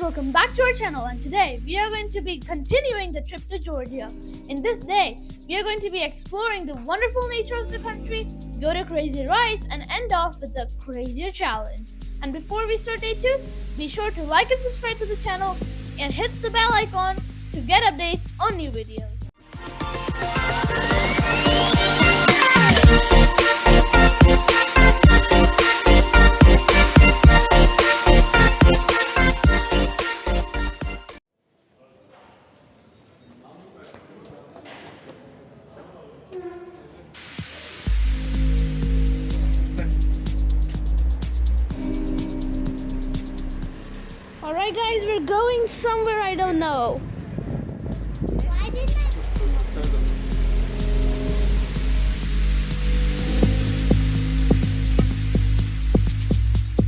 welcome back to our channel, and today we are going to be continuing the trip to Georgia. In this day, we are going to be exploring the wonderful nature of the country, go to crazy rides, and end off with the crazier challenge. And before we start day 2, be sure to like and subscribe to the channel and hit the bell icon to get updates on new videos. Alright guys, we're going somewhere I don't know. Why didn't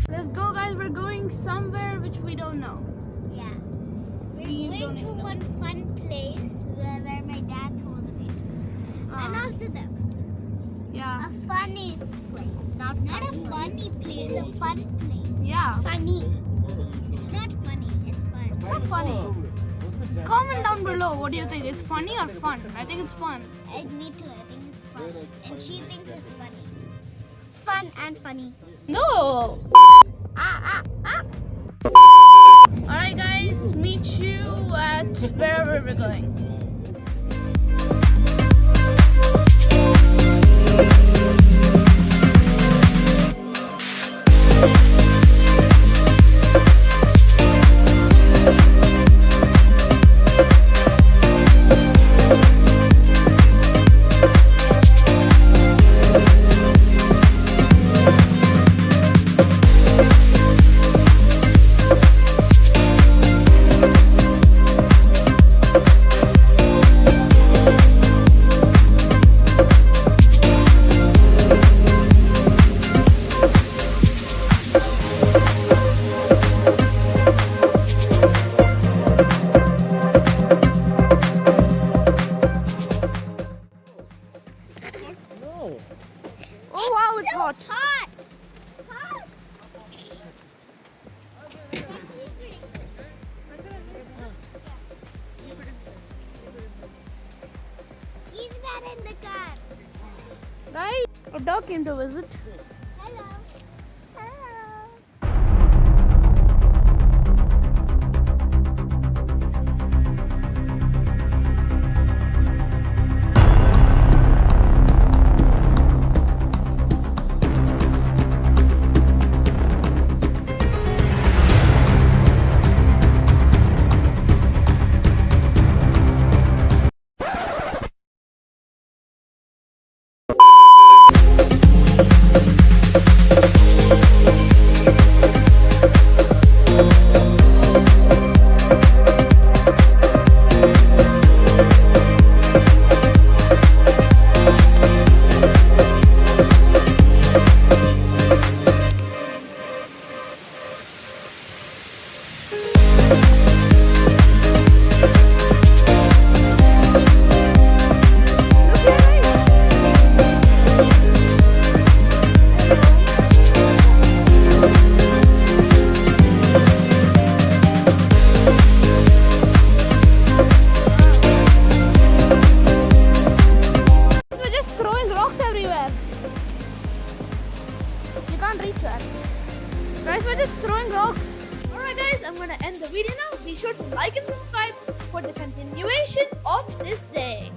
Let's go guys, we're going somewhere which we don't know. Yeah. We We're don't going to even know. one fun place where my dad told me to. And also Yeah. a funny place. Not a funny place, a fun place. Yeah. Funny. It's not funny, it's fun. It's not funny. Comment down below what do you think? It's funny or fun? I think it's fun. Me too, I think it's fun. And she thinks it's funny. Fun and funny. No! Alright guys, meet you at wherever we're going. Oh wow, it's hot. Hot! Hot! Keep that in the car. Guys, a dog came to visit. Hello. Hello. We're just throwing rocks everywhere. You can't reach that. Guys, we're just throwing rocks. Alright guys, I'm gonna end the video now. Be sure to like and subscribe for the continuation of this day.